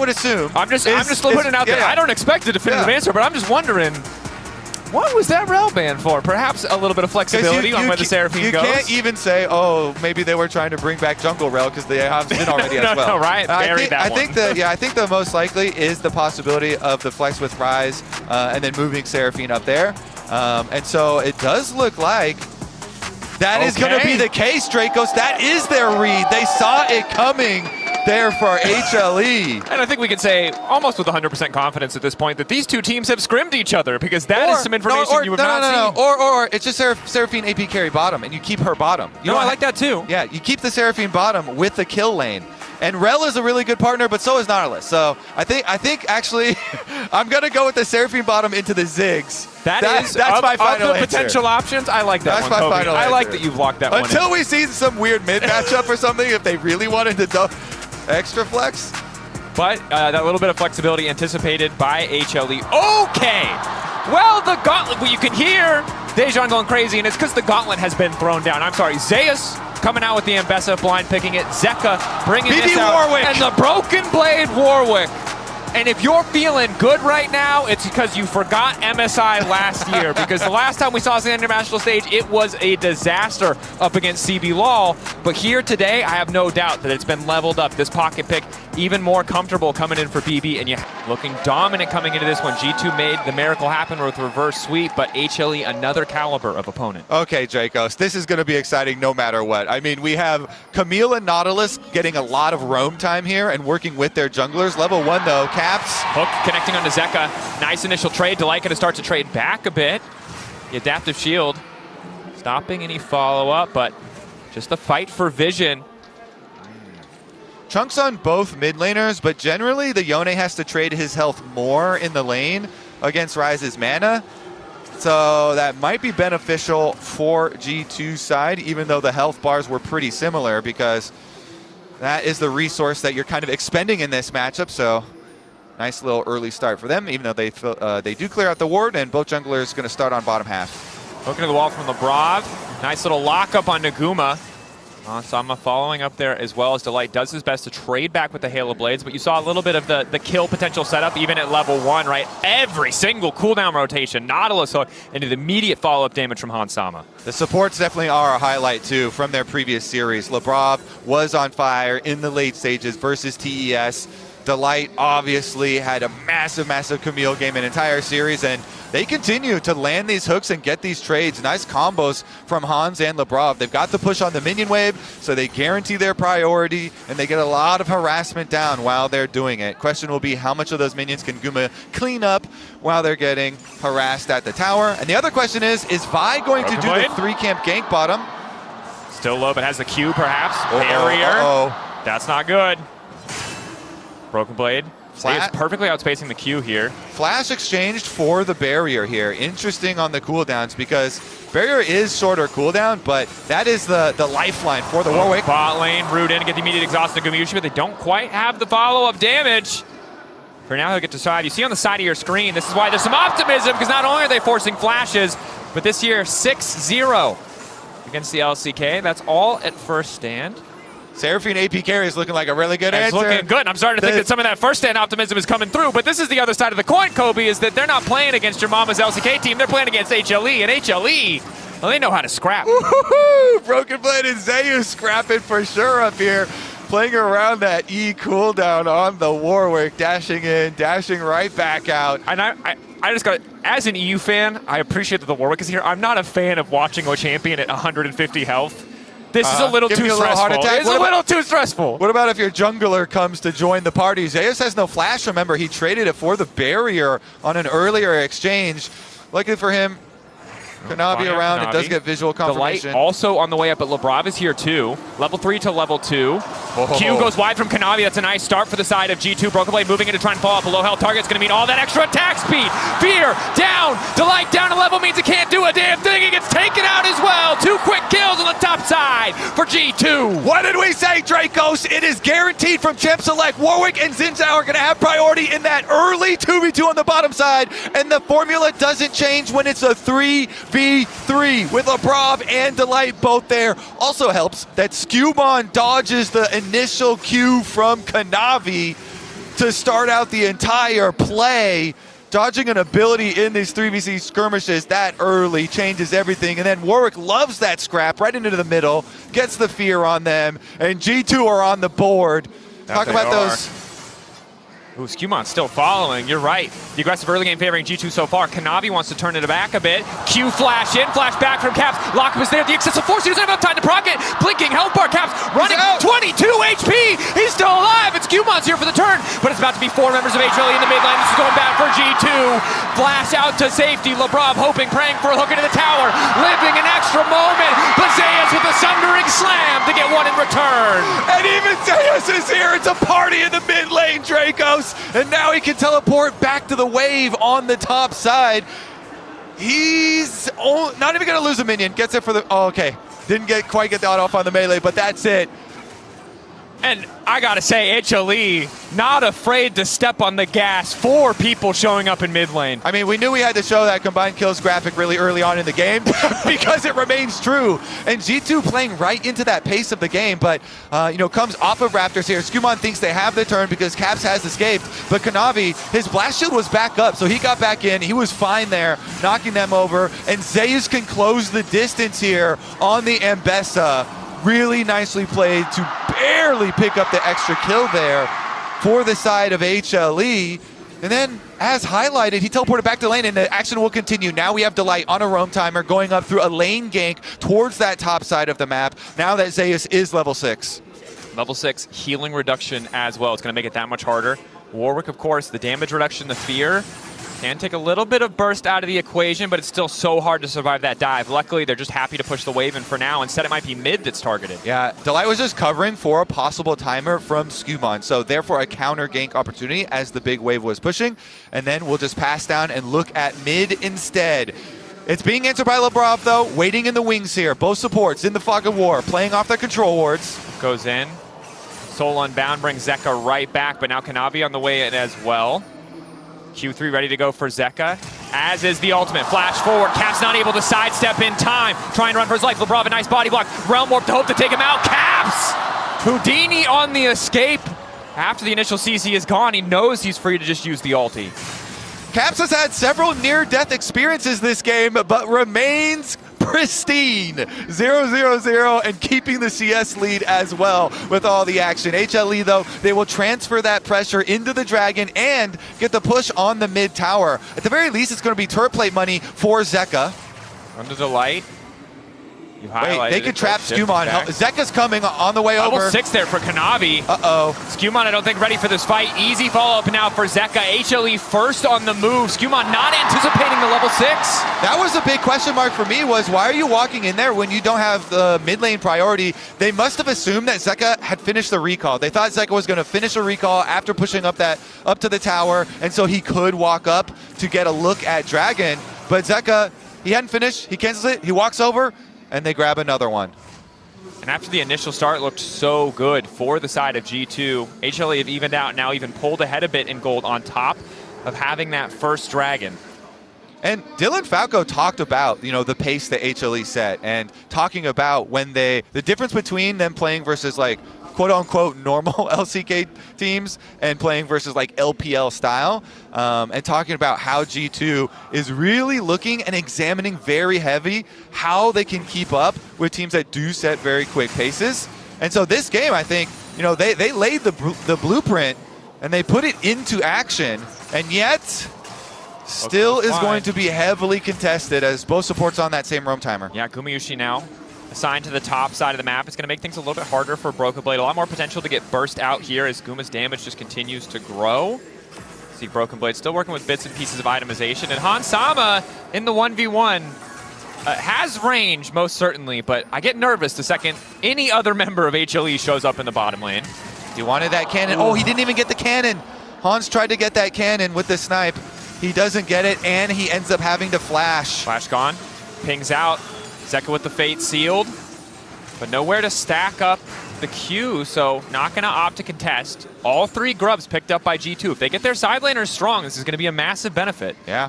would assume. I'm just putting it out there. I don't expect a definitive answer, but I'm just wondering, what was that rel ban for? Perhaps a little bit of flexibility on where the Seraphine goes. You can't even say, oh, maybe they were trying to bring back jungle rel because they have been already as well. No, right? I think the most likely is the possibility of the flex with Ryze and then moving Seraphine up there. And so it does look like that is going to be the case, Dracos. That is their read. They saw it coming there for HLE. And I think we can say almost with 100% confidence at this point that these two teams have scrimmed each other, because that is some information you have not seen. Or it's just Seraphine AP carry bottom, and you keep her bottom. I like that too. Yeah, you keep the Seraphine bottom with the kill lane. And Rel is a really good partner, but so is Nautilus. So I think actually I'm going to go with the Seraphine bottom into the Ziggs. That's my final of the answer. potential options, I like that that's one, my Kobe. final I like answer. that you've locked that one in. Until we see some weird mid matchup or something, if they really wanted to extra flex. But that little bit of flexibility anticipated by HLE. Okay! Well, the gauntlet, well, you can hear Dejan going crazy, and it's because the gauntlet has been thrown down. I'm sorry, Zeus coming out with the Ambessa, blind picking it. Zeka bringing this out. Warwick. And the Broken Blade Warwick. And if you're feeling good right now, it's because you forgot MSI last year. Because the last time we saw us in the international stage, it was a disaster up against CB LOL. But here today, I have no doubt that it's been leveled up. This pocket pick, even more comfortable coming in for BB. And looking dominant coming into this one. G2 made the miracle happen with reverse sweep, but HLE, another caliber of opponent. Okay, Dracos, this is going to be exciting no matter what. I mean, we have Camille and Nautilus getting a lot of roam time here and working with their junglers. Level 1, though, Caps. Hook connecting onto Zeka. Nice initial trade. Delight going to start to trade back a bit. The adaptive shield stopping any follow-up, but just a fight for vision. Chunks on both mid laners, but generally the Yone has to trade his health more in the lane against Ryze's mana. So that might be beneficial for G2's side, even though the health bars were pretty similar, because that is the resource that you're kind of expending in this matchup. So nice little early start for them, even though they do clear out the ward, and both junglers going to start on bottom half. Looking to the wall from Lebrov. Nice little lockup on Naguma. Sama following up there as well, as Delight does his best to trade back with the Hail of Blades, but you saw a little bit of the kill potential setup even at level 1, right? Every single cooldown rotation, Nautilus hook, and the immediate follow-up damage from Sama. The supports definitely are a highlight too from their previous series. Lebrov was on fire in the late stages versus TES. Delight obviously had a massive Camille game an entire series, and they continue to land these hooks and get these trades. Nice combos from Hans and Lebrov. They've got the push on the minion wave, so they guarantee their priority, and they get a lot of harassment down while they're doing it. Question will be how much of those minions can Guma clean up while they're getting harassed at the tower? And the other question is Vi going to do the 3-camp gank bottom? Still low, but has the Q perhaps. Barrier. That's not good. Broken Blade. It's perfectly outspacing the Q here. Flash exchanged for the barrier here. Interesting on the cooldowns, because barrier is shorter cooldown, but that is the lifeline for the Warwick. Bot lane, root in to get the immediate exhaust of Gumayusi, but they don't quite have the follow-up damage. For now, he'll get to side. You see on the side of your screen, this is why there's some optimism, because not only are they forcing flashes, but this year 6-0 against the LCK. That's all at first stand. Seraphine AP carry is looking like a really good answer. It's looking good. I'm starting to think that some of that first stand optimism is coming through, but this is the other side of the coin, Kobe, is that they're not playing against your mama's LCK team. They're playing against HLE, and HLE, well, they know how to scrap. Broken Blade and Zeus scrapping for sure up here. Playing around that E cooldown on the Warwick, dashing in, dashing right back out. And I just got, as an EU fan, I appreciate that the Warwick is here. I'm not a fan of watching a champion at 150 health. This is a little too stressful. It's a little too stressful. What about if your jungler comes to join the party? Zeus has no flash, remember. He traded it for the barrier on an earlier exchange. Lucky for him, Kanavi around. Kanavi. It does get visual confirmation. The light also on the way up, but Lebrov is here too. Level 3 to level 2. Q goes wide from Kanavi. That's a nice start for the side of G2. Broken Blade moving in to try and follow up a low health target. It's going to mean all that extra attack speed. Fear down. Delight down a level means it can't do a damn thing. It gets taken out as well. 2 quick kills on the top side for G2. What did we say, Dracos? It is guaranteed from Champ Select. Warwick and Zinzao are going to have priority in that early 2v2 on the bottom side. And the formula doesn't change when it's a 3v3 with Lebrov and Delight both there. Also helps that Skewbon dodges the initial Q from Kanavi. to start out the entire play. Dodging an ability in these 3v3 skirmishes that early changes everything. And then Warwick loves that scrap right into the middle, gets the fear on them, and G2 are on the board. Talk about those. Ooh, Scumon's still following. You're right. The aggressive early game favoring G2 so far. Kanavi wants to turn it back a bit. Q flash in, flash back from Caps. Lockup is there. The excessive force. He doesn't have enough time to proc it. Blinking health bar. Caps running 22 HP. He's still alive. It's Scumon's here for the turn, but it's about to be 4 members of HLE in the mid lane. This is going bad for G2. Flash out to safety. Lebrov hoping, praying for a hook into the tower. Living an extra moment. But Zeus with a sundering slam to get one in return. And even Zeus is here. It's a party in the mid lane, Dracos. And now he can teleport back to the wave on the top side. He's not even going to lose a minion. Gets it for the... Oh, okay. Didn't quite get the auto off on the melee, but that's it. And I gotta say, HLE, not afraid to step on the gas for people showing up in mid lane. I mean, we knew we had to show that combined kills graphic really early on in the game because it remains true. And G2 playing right into that pace of the game, but, comes off of Raptors here. Scumon thinks they have the turn because Caps has escaped, but Kanavi, his blast shield was back up, so he got back in. He was fine there, knocking them over, and Zeus can close the distance here on the Ambessa. Really nicely played to barely pick up the extra kill there for the side of HLE. And then, as highlighted, he teleported back to lane, and the action will continue. Now we have Delight on a roam timer going up through a lane gank towards that top side of the map, now that Zeus is level 6. Level 6, healing reduction as well. It's going to make it that much harder. Warwick, of course, the damage reduction, the fear. Can take a little bit of burst out of the equation, but it's still so hard to survive that dive. Luckily, they're just happy to push the wave in for now. Instead, it might be mid that's targeted. Yeah, Delight was just covering for a possible timer from Scumon, so therefore a counter gank opportunity as the big wave was pushing. And then we'll just pass down and look at mid instead. It's being answered by Lebrov, though, waiting in the wings here. Both supports in the fog of war, playing off their control wards. Goes in. Soul Unbound brings Zeka right back, but now Kanavi on the way in as well. Q3 ready to go for Zeka, as is the ultimate. Flash forward, Caps not able to sidestep in time. Trying to run for his life. Lebrov, a nice body block. Realm Warp to hope to take him out. Caps! Houdini on the escape. After the initial CC is gone, he knows he's free to just use the ulti. Caps has had several near-death experiences this game, but remains pristine. 0-0-0 and keeping the CS lead as well with all the action. HLE, though, they will transfer that pressure into the Dragon and get the push on the mid tower. At the very least, it's going to be turret plate money for Zeka. Under the light. Wait, they could trap Scumon. Zeka's coming on the way Level over. 6 there for Kanavi. Uh-oh. Scumon, I don't think, ready for this fight. Easy follow-up now for Zeka. HLE first on the move. Scumon not anticipating the level 6. That was a big question mark for me, was why are you walking in there when you don't have the mid lane priority? They must have assumed that Zeka had finished the recall. They thought Zeka was going to finish a recall after pushing up to the tower, and so he could walk up to get a look at Dragon. But Zeka, he hadn't finished. He cancels it. He walks over, and they grab another one. And after the initial start looked so good for the side of G2, HLE have evened out, now even pulled ahead a bit in gold on top of having that first Dragon. And Dylan Falco talked about, the pace that HLE set, and talking about the difference between them playing versus like quote-unquote normal LCK teams and playing versus like LPL style, and talking about how G2 is really looking and examining very heavy how they can keep up with teams that do set very quick paces. And so this game, I think, they laid the blueprint and they put it into action, and yet still is going to be heavily contested as both supports on that same roam timer. Yeah, Gumayusi now assigned to the top side of the map. It's going to make things a little bit harder for Broken Blade. A lot more potential to get burst out here as Guma's damage just continues to grow. See Broken Blade still working with bits and pieces of itemization. And Hansama in the 1v1 has range, most certainly, but I get nervous the second any other member of HLE shows up in the bottom lane. He wanted that cannon. Oh, he didn't even get the cannon. Hans tried to get that cannon with the snipe. He doesn't get it, and he ends up having to flash. Flash gone. Pings out. Zeka with the Fate sealed, but nowhere to stack up the Q, so not going to opt to contest. All 3 grubs picked up by G2. If they get their side laners strong, this is going to be a massive benefit. Yeah,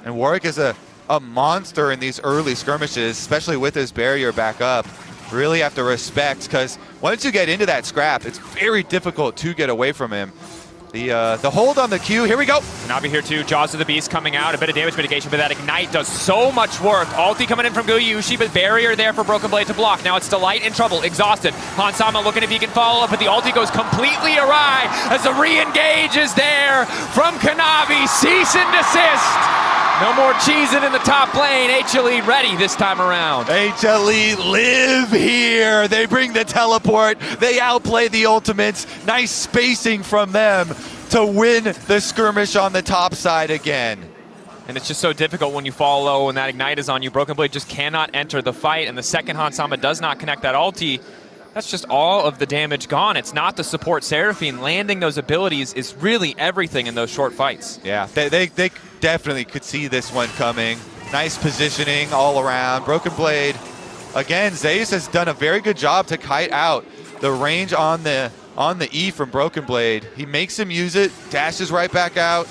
and Warwick is a monster in these early skirmishes, especially with his barrier back up. Really have to respect, because once you get into that scrap, it's very difficult to get away from him. The hold on the Q. Here we go. Kanavi here too. Jaws of the Beast coming out. A bit of damage mitigation, but that Ignite does so much work. Ulti coming in from Gumayusi, but barrier there for Broken Blade to block. Now it's Delight in trouble, exhausted. Hansama looking if he can follow up, but the ulti goes completely awry as the re-engage is there from Kanavi. Cease and desist. No more cheesing in the top lane. HLE ready this time around. HLE live here. They bring the teleport. They outplay the ultimates. Nice spacing from them to win the skirmish on the top side again. And it's just so difficult when you fall low and that Ignite is on you. Broken Blade just cannot enter the fight, and the second Hansama does not connect that ulti. That's just all of the damage gone. It's not the support Seraphine. Landing those abilities is really everything in those short fights. Yeah, they definitely could see this one coming. Nice positioning all around. Broken Blade, again, Zeus has done a very good job to kite out the range on the E from Broken Blade. He makes him use it, dashes right back out,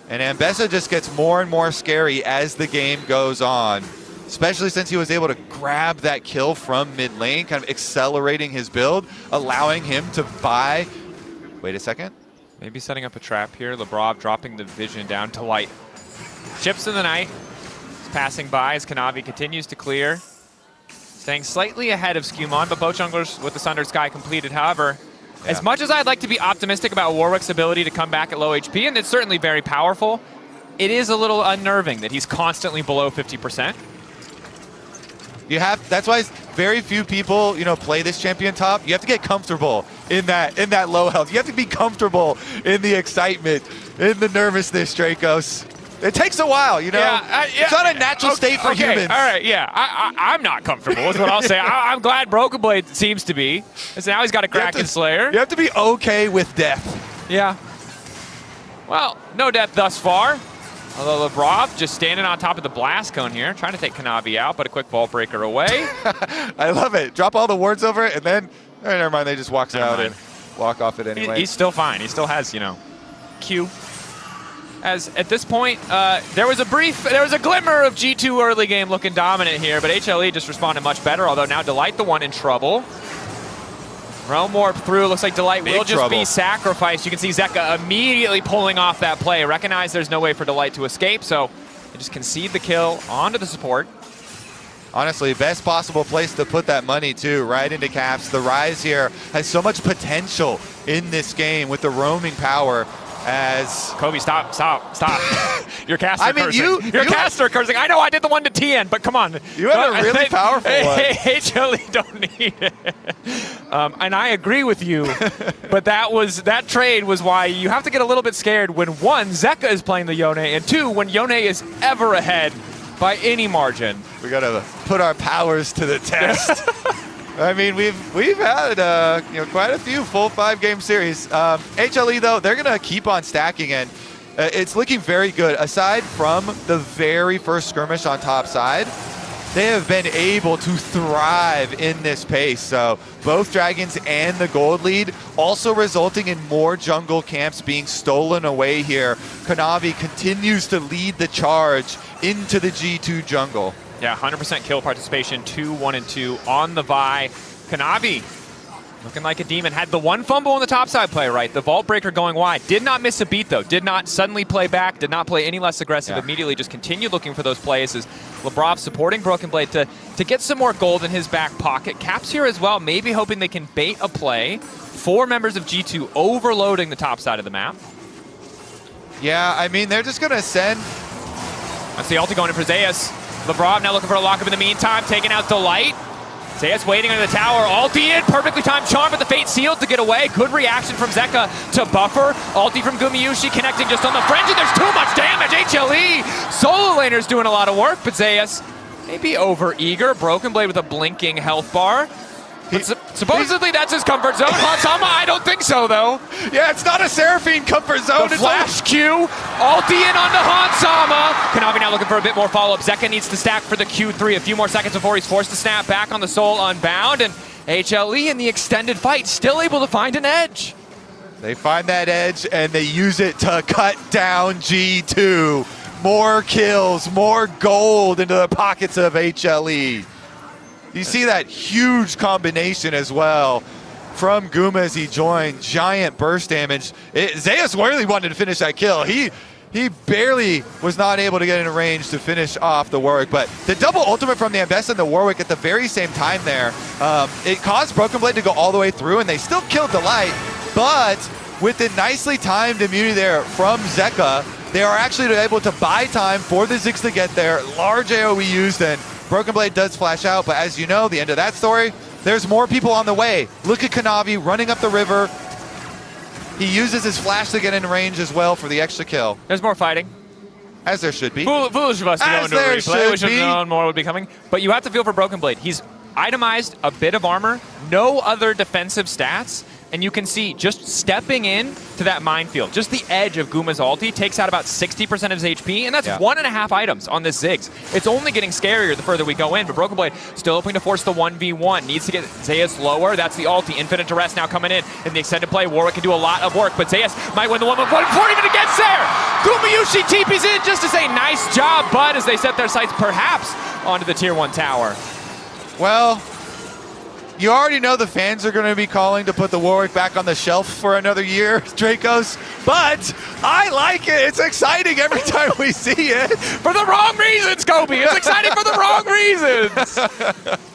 and Ambessa just gets more and more scary as the game goes on, especially since he was able to grab that kill from mid lane, kind of accelerating his build, allowing him to buy. Wait a second. Maybe setting up a trap here. Lebrov dropping the vision down to Light. Chips in the night. He's passing by as Kanavi continues to clear. Staying slightly ahead of Skewmon, but both junglers with the Sundered Sky completed. However, as much as I'd like to be optimistic about Warwick's ability to come back at low HP, and it's certainly very powerful, it is a little unnerving that he's constantly below 50%. That's why very few people, play this champion top. You have to get comfortable in that low health. You have to be comfortable in the excitement, in the nervousness, Dracos. It takes a while, Yeah, it's not a natural state for humans. All right, yeah. I'm not comfortable is what I'll say. I'm glad Broken Blade seems to be. So now he's got a Kraken Slayer. You have to be okay with death. Yeah. Well, no death thus far. Although Lebrov just standing on top of the blast cone here, trying to take Kanavi out, but a quick vault breaker away. I love it. Drop all the wards over it, and then, never mind, they just walk out and walk off it anyway. He's still fine. He still has, Q. As at this point, there was a glimmer of G2 early game looking dominant here, but HLE just responded much better, although now Delight the one in trouble. Realm Warp through. Looks like Delight will just be sacrificed. You can see Zeka immediately pulling off that play. Recognize there's no way for Delight to escape, so they just concede the kill onto the support. Honestly, best possible place to put that money, too, right into Caps. The Rise here has so much potential in this game with the roaming power. As Kobe, stop. Your caster cursing. Your caster cursing. I know I did the one to TN, but come on. You have a really powerful one. HLE don't need it. And I agree with you, but that trade was why you have to get a little bit scared when, one, Zeka is playing the Yone, and two, when Yone is ever ahead by any margin. We got to put our powers to the test. I mean, we've had quite a few full 5-game series. HLE though, they're gonna keep on stacking, and it's looking very good. Aside from the very first skirmish on top side, they have been able to thrive in this pace. So both Dragons and the gold lead, also resulting in more jungle camps being stolen away here. Kanavi continues to lead the charge into the G2 jungle. Yeah, 100% kill participation, 2, 1, and 2 on the Vi. Kanavi looking like a demon. Had the one fumble on the topside play, right? The vault breaker going wide. Did not miss a beat, though. Did not suddenly play back. Did not play any less aggressive. Yeah. Immediately just continued looking for those plays as Lebrov supporting Broken Blade to get some more gold in his back pocket. Caps here as well, maybe hoping they can bait a play. 4 members of G2 overloading the top side of the map. Yeah, I mean, they're just going to send... That's the ulti going in for Zeus. Lebrov now looking for a lockup in the meantime, taking out Delight. Zeus waiting under the tower, ulti in, perfectly timed charm, but the fate sealed to get away. Good reaction from Zeka to buffer. Ulti from Gumayusi connecting just on the frenzy. There's too much damage. HLE solo laner's doing a lot of work, but Zeus maybe over eager. Broken Blade with a blinking health bar. But supposedly that's his comfort zone. Hansama, I don't think so, though. Yeah, it's not a Seraphine comfort zone. The flash Q, ulti in onto Hansama. Kanavi now looking for a bit more follow-up. Zeka needs to stack for the Q3. A few more seconds before he's forced to snap back on the Soul Unbound. And HLE in the extended fight still able to find an edge. They find that edge, and they use it to cut down G2. More kills, more gold into the pockets of HLE. You see that huge combination as well. from Guma as he joined. Giant burst damage. Zeus really wanted to finish that kill. He barely was not able to get in range to finish off the Warwick, but the double ultimate from the Ambessa and the Warwick at the very same time there, it caused Broken Blade to go all the way through, and they still killed Delight, but with the nicely timed immunity there from Zeka, they are actually able to buy time for the Ziggs to get there. Large AoE used, and Broken Blade does flash out, but as you know, the end of that story, there's more people on the way. Look at Kanavi running up the river. He uses his flash to get in range as well for the extra kill. There's more fighting. As there should be. Foolish of us to go into a replay. We should have known more would be coming. But you have to feel for Broken Blade. He's itemized a bit of armor, no other defensive stats, and you can see just stepping in to that minefield, just the edge of Guma's ulti takes out about 60% of his HP, and that's 1.5 items on this Ziggs. It's only getting scarier the further we go in, but Broken Blade still hoping to force the 1v1. Needs to get Zeus lower. That's the ulti. Infinite Duress now coming in the extended play. Warwick can do a lot of work, but Zeus might win the 1v1 before even it gets there. Gumayusi TP's in just to say nice job, bud, as they set their sights perhaps onto the tier 1 tower. Well, you already know the fans are going to be calling to put the Warwick back on the shelf for another year, Dracos, but I like it. It's exciting every time we see it. For the wrong reasons, Kobe. It's exciting for the wrong reasons.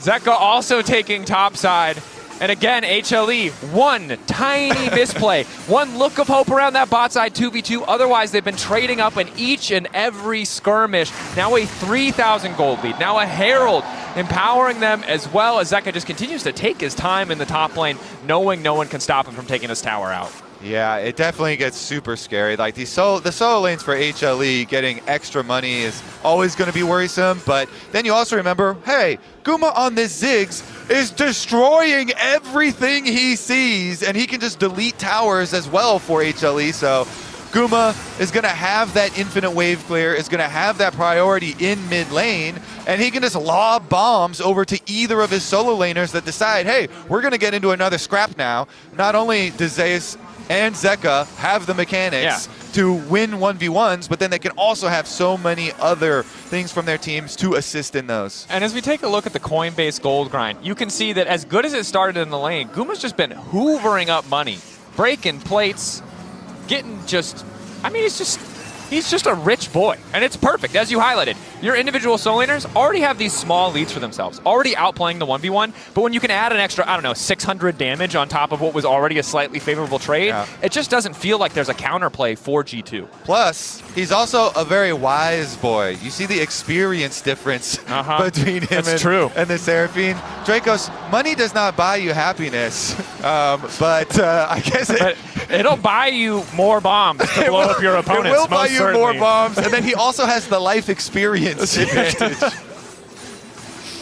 Zeka also taking topside. And again, HLE, one tiny misplay, one look of hope around that bot side 2v2. Otherwise, they've been trading up in each and every skirmish. Now a 3,000 gold lead. Now a Herald empowering them, as well as Zeka just continues to take his time in the top lane, knowing no one can stop him from taking his tower out. Yeah, it definitely gets super scary. Like the solo lanes for HLE getting extra money is always going to be worrisome, but then you also remember, hey, Guma on this Ziggs is destroying everything he sees, and he can just delete towers as well for HLE, so Guma is going to have that infinite wave clear, is going to have that priority in mid lane, and he can just lob bombs over to either of his solo laners that decide, hey, we're going to get into another scrap now. Not only does Zeus and Zeka have the mechanics to win 1v1s, but then they can also have so many other things from their teams to assist in those. And as we take a look at the coin-based gold grind, you can see that as good as it started in the lane, Guma's just been hoovering up money, breaking plates, getting just, I mean, he's just a rich boy, and it's perfect. As you highlighted, your individual solo laners already have these small leads for themselves, already outplaying the 1v1, but when you can add an extra, I don't know, 600 damage on top of what was already a slightly favorable trade, it just doesn't feel like there's a counterplay for G2. Plus, he's also a very wise boy. You see the experience difference between him and the Seraphine. Dracos, money does not buy you happiness, but I guess it'll buy you more bombs to blow up your opponents. It will buy you more bombs, and then he also has the life experience advantage.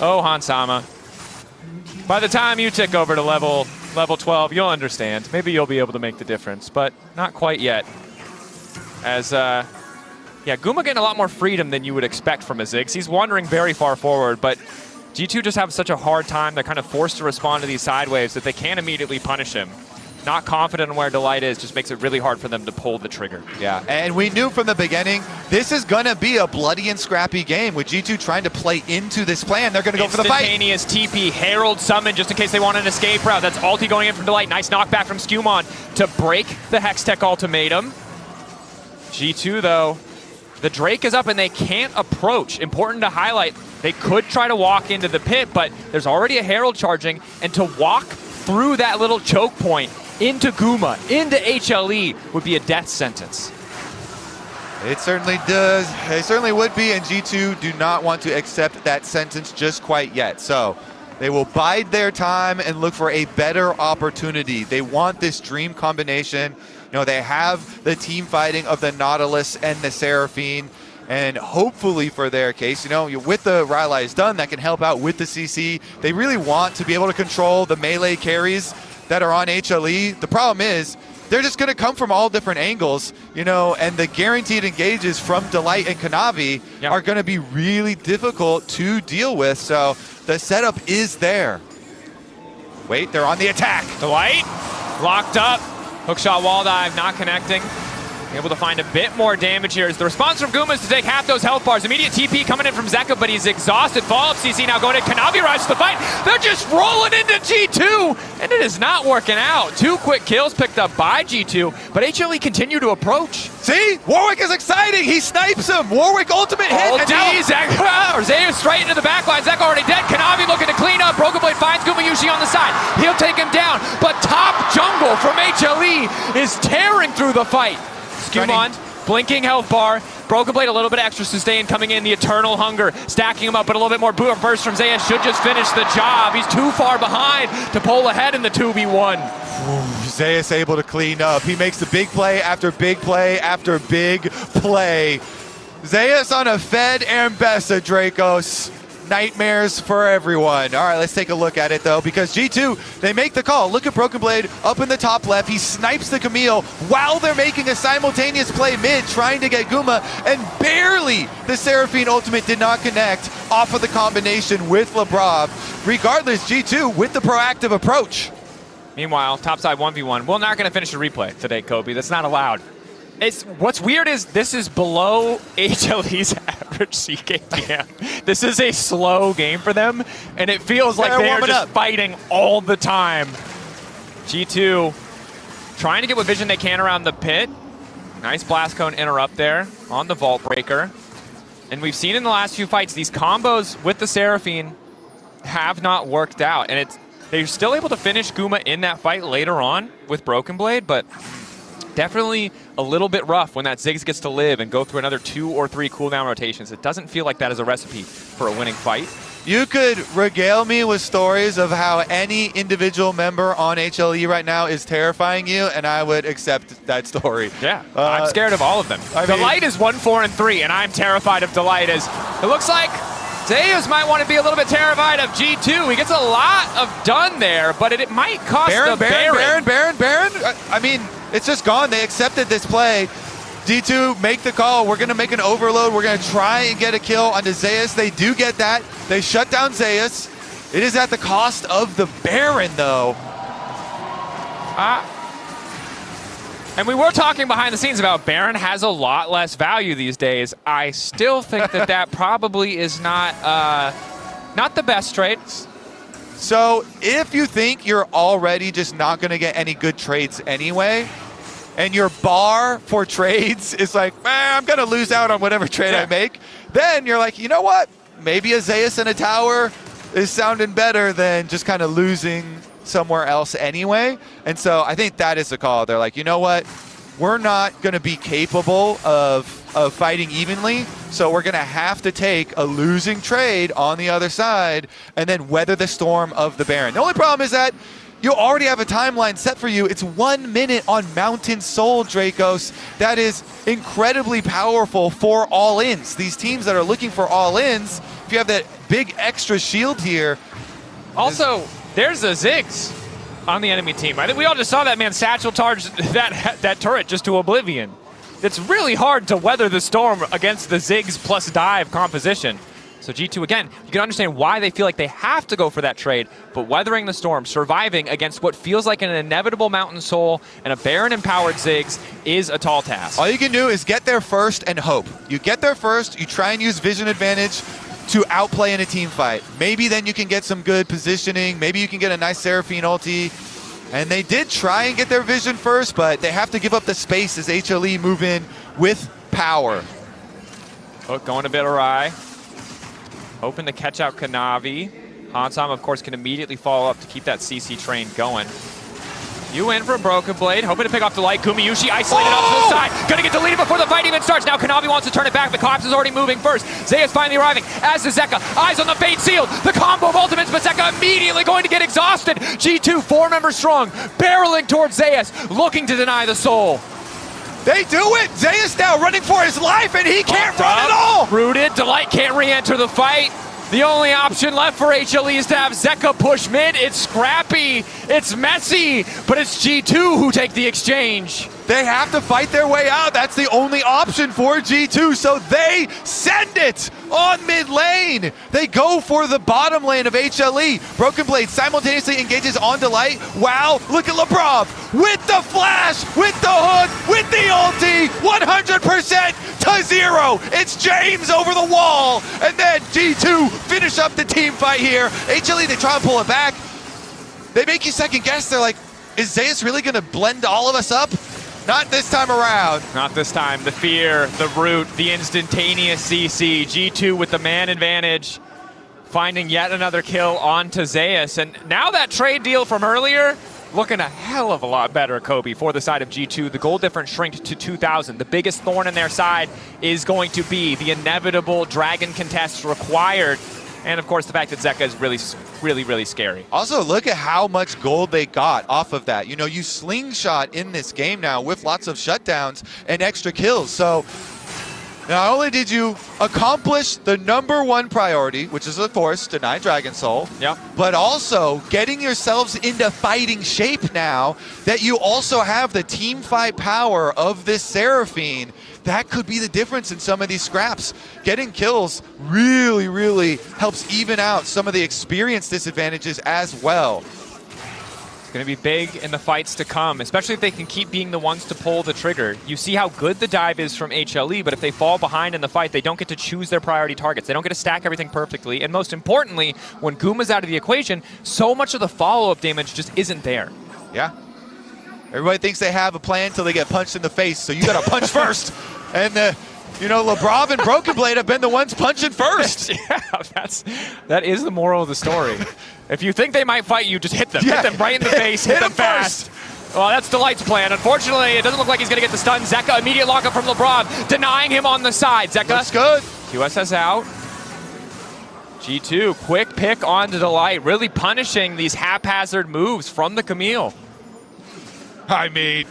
Oh, Hansama. By the time you tick over to level 12, you'll understand. Maybe you'll be able to make the difference, but not quite yet. As, Guma getting a lot more freedom than you would expect from a Ziggs. He's wandering very far forward, but G2 just have such a hard time. They're kind of forced to respond to these side waves that they can't immediately punish him. Not confident in where Delight is just makes it really hard for them to pull the trigger. Yeah, and we knew from the beginning, this is going to be a bloody and scrappy game with G2 trying to play into this plan. They're going to go for the fight. Instantaneous TP, Herald summon just in case they want an escape route. That's ulti going in from Delight. Nice knockback from Skewmon to break the Hextech ultimatum. G2, though, the Drake is up and they can't approach. Important to highlight, they could try to walk into the pit, but there's already a Herald charging, and to walk through that little choke point into Guma, into HLE, would be a death sentence. It certainly does. It certainly would be, and G2 do not want to accept that sentence just quite yet. So they will bide their time and look for a better opportunity. They want this dream combination. You know, they have the team fighting of the Nautilus and the Seraphine, and hopefully for their case, you know, with the Rylai's done, that can help out with the CC. They really want to be able to control the melee carries that are on HLE. The problem is they're just going to come from all different angles, you know, and the guaranteed engages from Delight and Kanavi are going to be really difficult to deal with. So the setup is there. Wait, they're on the attack. Delight locked up. Hookshot wall dive, not connecting. Able to find a bit more damage here. As the response from Guma is to take half those health bars. Immediate TP coming in from Zeka, but he's exhausted. Follow-up CC now going to Kanavi, rise to the fight. They're just rolling into G2, and it is not working out. 2 quick kills picked up by G2, but HLE continue to approach. See? Warwick is exciting. He snipes him. Warwick ultimate hit. Ulti, Zeka, or Zeus straight into the backline. Zeka already dead. Kanavi looking to clean up. Broken Blade finds Gumayusi on the side. He'll take him down, but top jungle from HLE is tearing through the fight. Skumond, blinking health bar. Broken Blade, a little bit extra sustain coming in. The Eternal Hunger, stacking him up, but a little bit more burst from Zeus should just finish the job. He's too far behind to pull ahead in the 2v1. Zeus able to clean up. He makes the big play after big play after big play. Zeus on a fed Ambessa, Dracos. Nightmares for everyone. All right, let's take a look at it though, because G2, they make the call. Look at Broken Blade up in the top left. He snipes the Camille while they're making a simultaneous play mid, trying to get Guma, and barely the Seraphine ultimate did not connect off of the combination with Labrov. Regardless, G2 with the proactive approach. Meanwhile, topside 1v1. We're not going to finish the replay today, Kobe. That's not allowed. What's weird is this is below HLE's average CKPM. This is a slow game for them, and it feels like they're just fighting all the time. G2 trying to get what vision they can around the pit. Nice blast cone interrupt there on the Vault Breaker. And we've seen in the last few fights, these combos with the Seraphine have not worked out. And they're still able to finish Guma in that fight later on with Broken Blade, but definitely a little bit rough when that Ziggs gets to live and go through another 2 or 3 cooldown rotations. It doesn't feel like that is a recipe for a winning fight. You could regale me with stories of how any individual member on HLE right now is terrifying you, and I would accept that story. Yeah, I'm scared of all of them. Delight is 1-4-3, and I'm terrified of Delight. As it looks like Zeus might want to be a little bit terrified of G2. He gets a lot of done there, but it might cost the Baron. I mean, it's just gone. They accepted this play. D2 make the call. We're going to make an overload. We're going to try and get a kill onto Zeus. They do get that. They shut down Zeus. It is at the cost of the Baron, though. And we were talking behind the scenes about Baron has a lot less value these days. I still think that probably is not the best trade. So if you think you're already just not going to get any good trades anyway, and your bar for trades is like, I'm going to lose out on whatever trade I make, then you're like, you know what? Maybe a Zeus and a tower is sounding better than just kind of losing somewhere else anyway. And so I think that is the call. They're like, you know what? We're not going to be capable of fighting evenly, so we're going to have to take a losing trade on the other side and then weather the storm of the Baron. The only problem is that you already have a timeline set for you. It's 1 minute on Mountain Soul, Dracos. That is incredibly powerful for all-ins. These teams that are looking for all-ins, if you have that big extra shield here. Also, there's a Ziggs on the enemy team. I think we all just saw that man satchel charge that turret just to oblivion. It's really hard to weather the storm against the Ziggs plus dive composition. So G2, again, you can understand why they feel like they have to go for that trade, but weathering the storm, surviving against what feels like an inevitable Mountain Soul and a Baron-empowered Ziggs is a tall task. All you can do is get there first and hope. You get there first, you try and use vision advantage to outplay in a team fight. Maybe then you can get some good positioning, maybe you can get a nice Seraphine ulti. And they did try and get their vision first, but they have to give up the space as HLE move in with power. Hook going a bit awry. Hoping to catch out Kanavi. Hansam, of course, can immediately follow up to keep that CC train going. You in for Broken Blade, hoping to pick off the light. Gumayusi isolated off to the side. Gonna get deleted before the fight even starts. Now Kanavi wants to turn it back. The Collapse is already moving first. Zeus finally arriving, as is Zeka. Eyes on the Fate Sealed. The combo of ultimates, but Zeka immediately going to get exhausted. G2, 4 members strong, barreling towards Zeus, looking to deny the soul. They do it! Zeus now running for his life, and he can't run at all! Rooted, Delight can't re-enter the fight. The only option left for HLE is to have Zeka push mid. It's scrappy, it's messy, but it's G2 who take the exchange. They have to fight their way out. That's the only option for G2, so they send it on mid lane. They go for the bottom lane of HLE. Broken Blade simultaneously engages on Delight. Wow, look at Lebrov with the flash, with the hook, with the ulti, 100% to 0. It's James over the wall, and then G2 finish up the team fight here. HLE, they try and pull it back. They make you second guess. They're like, is Zeus really gonna blend all of us up? Not this time around. Not this time. The fear, the root, the instantaneous CC. G2 with the man advantage, finding yet another kill onto Zeus. And now that trade deal from earlier, looking a hell of a lot better, Kobe, for the side of G2. The goal difference shrinked to 2,000. The biggest thorn in their side is going to be the inevitable dragon contest required. And of course, the fact that Zeka is really scary. Also, look at how much gold they got off of that. You know, you slingshot in this game now with lots of shutdowns and extra kills. So not only did you accomplish the #1 priority, which is of course deny Dragon Soul, yep, but also getting yourselves into fighting shape now that you also have the team fight power of this Seraphine. That could be the difference in some of these scraps. Getting kills really helps even out some of the experience disadvantages as well. It's going to be big in the fights to come, especially if they can keep being the ones to pull the trigger. You see how good the dive is from HLE, but if they fall behind in the fight, they don't get to choose their priority targets. They don't get to stack everything perfectly. And most importantly, when Guma's out of the equation, so much of the follow-up damage just isn't there. Yeah. Everybody thinks they have a plan until they get punched in the face, so you got to punch first. And, you know, Lebrov and Broken Blade have been the ones punching first. Yeah, that is the moral of the story. If you think they might fight you, just hit them. Yeah. Hit them right in the face, hit them fast. Well, that's Delight's plan. Unfortunately, it doesn't look like he's going to get the stun. Zeka, immediate lockup from Lebrov, denying him on the side. Zeka. Looks good. QSS out. G2, quick pick onto Delight, really punishing these haphazard moves from the Camille. I mean,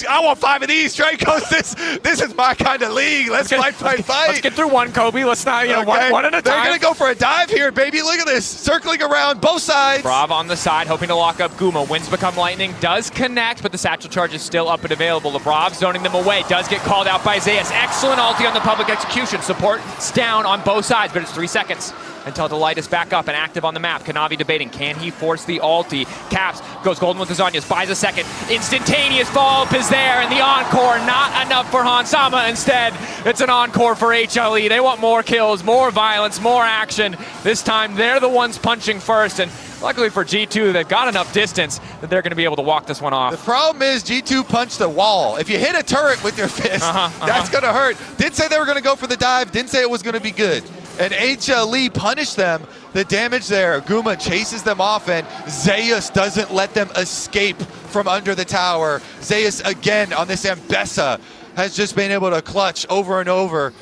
I want 5 of these, Dracos. This is my kind of league. Let's fight. Let's get through one, Kobe. Let's not, you know, one at a time. They're going to go for a dive here, baby. Look at this. Circling around both sides. Brav on the side, hoping to lock up Guma. Winds become lightning. Does connect, but the satchel charge is still up and available. Lebrov zoning them away. Does get called out by Zeus. Excellent ulti on the public execution. Support's down on both sides, but it's 3 seconds until Delight is back up and active on the map. Kanavi debating, can he force the ulti? Caps goes golden with his Zonyas, buys a second. Instantaneous follow-up is there, and the encore, not enough for Hansama. Instead, it's an encore for HLE. They want more kills, more violence, more action. This time, they're the ones punching first, and luckily for G2, they've got enough distance that they're going to be able to walk this one off. The problem is G2 punched the wall. If you hit a turret with your fist, that's going to hurt. Didn't say they were going to go for the dive, didn't say it was going to be good. And HLE punished them. The damage there, Guma chases them off, and Zeus doesn't let them escape from under the tower. Zeus again on this Ambessa has just been able to clutch over and over.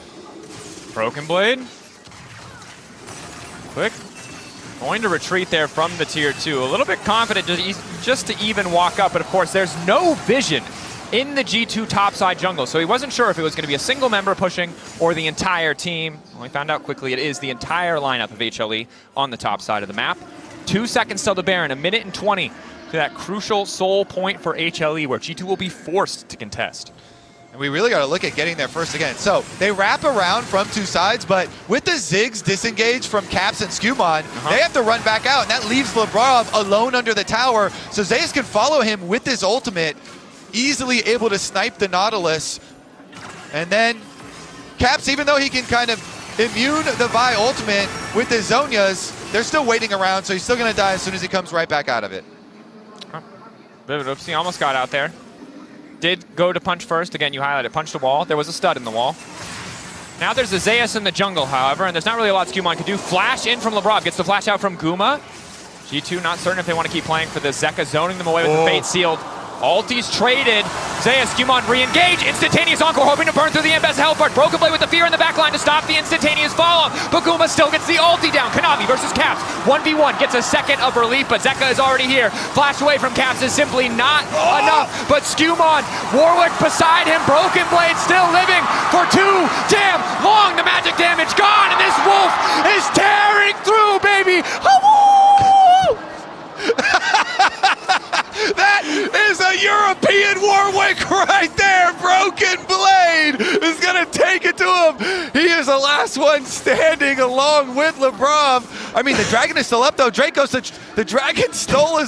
Broken Blade. Quick. Going to retreat there from the tier 2. A little bit confident just to even walk up, but of course there's no vision in the G2 topside jungle, so he wasn't sure if it was going to be a single member pushing or the entire team. Well, we found out quickly it is the entire lineup of HLE on the top side of the map. 2 seconds till the Baron, 1:20 to that crucial soul point for HLE where G2 will be forced to contest. And we really got to look at getting there first again. So they wrap around from 2 sides, but with the Ziggs disengage from Caps and Skumon, they have to run back out, and that leaves Lebrov alone under the tower. So Zeus can follow him with his ultimate, easily able to snipe the Nautilus. And then Caps, even though he can kind of immune the Vi ultimate with his Zonyas, they're still waiting around, so he's still going to die as soon as he comes right back out of it. Bit of an oopsie, almost got out there. Did go to punch first. Again, you highlighted, punched the wall. There was a stud in the wall. Now there's a Zeus in the jungle, however, and there's not really a lot Skumon can do. Flash in from Lebrov, gets the flash out from Guma. G2 not certain if they want to keep playing for this. Zeka zoning them away with the Fate Sealed. Ulti's traded. Zeus, Skumon re-engage. Instantaneous encore, hoping to burn through the Embes Hellbart. Broken Blade with the fear in the backline to stop the instantaneous follow-up. But Guma still gets the ulti down. Kanavi versus Caps. 1v1, gets a second of relief, but Zeka is already here. Flash away from Caps is simply not enough. But Skumon, Warwick beside him. Broken Blade still living for too damn long. The magic damage gone, and this wolf is tearing right there. Broken Blade is going to take it to him. He is the last one standing along with LeBron. I mean, the Dragon is still up, though. Dracos, the Dragon's soul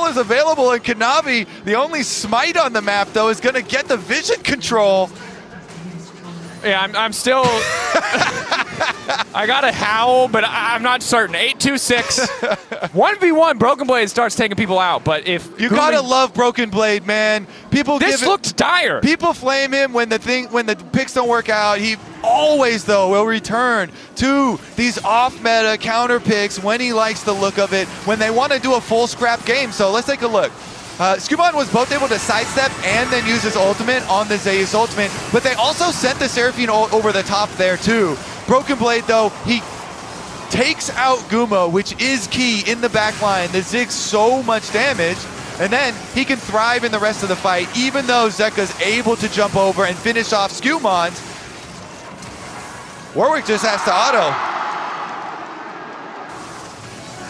is available, and Kanavi, the only smite on the map, though, is going to get the vision control. Yeah, I'm still... I got a howl, but I'm not certain. 8-2-6. 1v1, Broken Blade starts taking people out, but if... You gotta love Broken Blade, man. This looked dire. People flame him when the picks don't work out. He always, though, will return to these off-meta counter picks when he likes the look of it, when they want to do a full scrap game. So let's take a look. Scuban was both able to sidestep and then use his ultimate on the Zeus ultimate, but they also sent the Seraphine over the top there too. Broken Blade, though, he takes out Guma, which is key in the back line. The Zig's so much damage, and then he can thrive in the rest of the fight, even though Zeka's able to jump over and finish off Scuman's. Warwick just has to auto.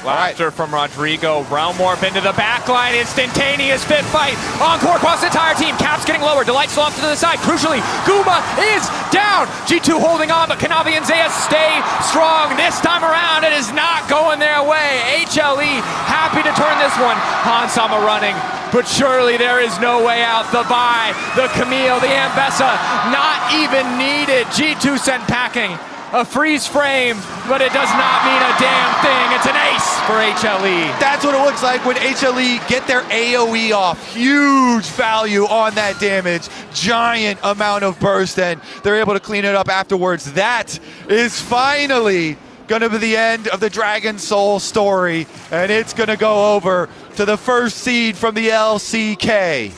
Laughter from Rodrigo. Realm Warp into the backline. Instantaneous fit fight. Encore across the entire team. Cap's getting lower. Delight slow off to the side. Crucially, Guma is down. G2 holding on, but Kanavi and Zeus stay strong. This time around, it is not going their way. HLE happy to turn this one. Hansama running, but surely there is no way out. The buy, the Camille, the Ambessa, not even needed. G2 sent packing. A freeze frame, but it does not mean a damn thing. It's an ace for HLE. That's what it looks like when HLE get their AoE off. Huge value on that damage. Giant amount of burst, and they're able to clean it up afterwards. That is finally gonna be the end of the Dragon Soul story, and it's gonna go over to the first seed from the LCK.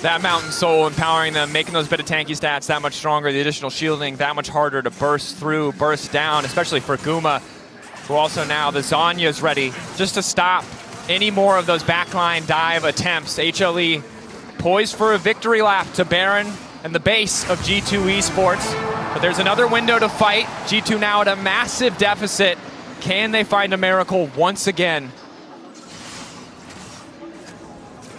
That Mountain Soul empowering them, making those bit of tanky stats that much stronger, the additional shielding that much harder to burst through, burst down, especially for Guma, who also now the Zanya's ready just to stop any more of those backline dive attempts. HLE poised for a victory lap to Baron and the base of G2 Esports, but there's another window to fight. G2 now at a massive deficit. Can they find a miracle once again?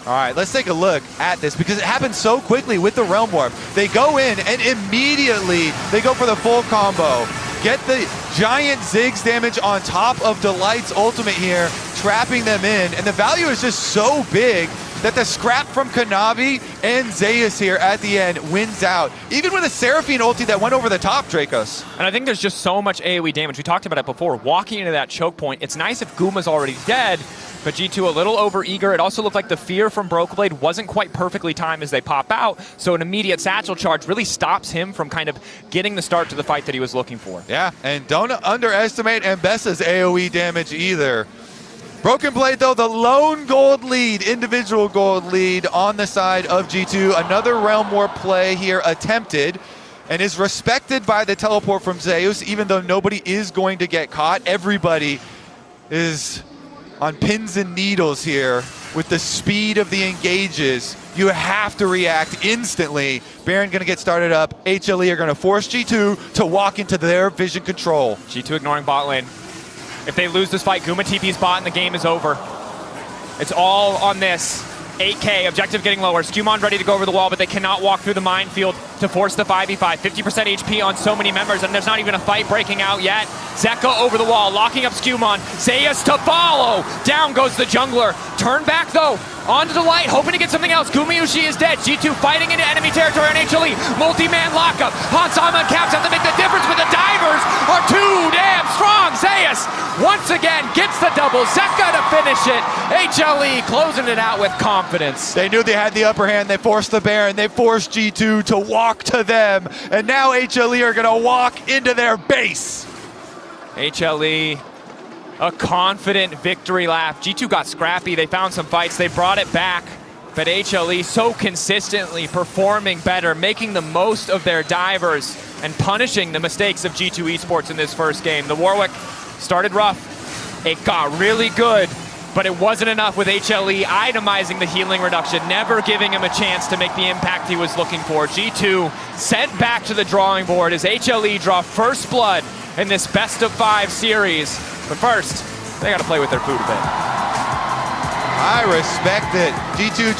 All right, let's take a look at this because it happened so quickly with the Realm Warp. They go in and immediately they go for the full combo. Get the giant Ziggs damage on top of Delight's ultimate here, trapping them in. And the value is just so big that the scrap from Kanavi and Zeus here at the end wins out. Even with a Seraphine ulti that went over the top, Dracos. And I think there's just so much AoE damage. We talked about it before. Walking into that choke point, it's nice if Guma's already dead, but G2 a little over-eager. It also looked like the fear from Broken Blade wasn't quite perfectly timed as they pop out, so an immediate satchel charge really stops him from kind of getting the start to the fight that he was looking for. Yeah, and don't underestimate Ambessa's AoE damage either. Broken Blade, though, the lone gold lead, individual gold lead on the side of G2. Another Realm Warp play here attempted and is respected by the teleport from Zeus, even though nobody is going to get caught. Everybody is on pins and needles here with the speed of the engages. You have to react instantly. Baron gonna get started up. HLE are gonna force G2 to walk into their vision control. G2 ignoring bot lane. If they lose this fight, Guma TP's bot and the game is over. It's all on this. 8K, objective getting lower. Scuman ready to go over the wall, but they cannot walk through the minefield to force the 5v5. 50% HP on so many members, and there's not even a fight breaking out yet. Zeka over the wall, locking up Scuman. Zeus to follow. Down goes the jungler. Turn back, though. On to Delight, hoping to get something else. Gumayusi is dead. G2 fighting into enemy territory on HLE. Multi-man lockup. Hansama and Caps have to make the difference, but the divers are too damn strong. Zeus once again gets the double. Zeka to finish it. HLE closing it out with confidence. They knew they had the upper hand. They forced the Baron. They forced G2 to walk to them. And now HLE are going to walk into their base. HLE, a confident victory lap. G2 got scrappy. They found some fights. They brought it back. But HLE so consistently performing better, making the most of their divers and punishing the mistakes of G2 Esports in this first game. The Warwick started rough. It got really good, but it wasn't enough with HLE itemizing the healing reduction, never giving him a chance to make the impact he was looking for. G2 sent back to the drawing board as HLE draw first blood in this best-of-5 series. But first, they got to play with their food a bit. I respect it. G2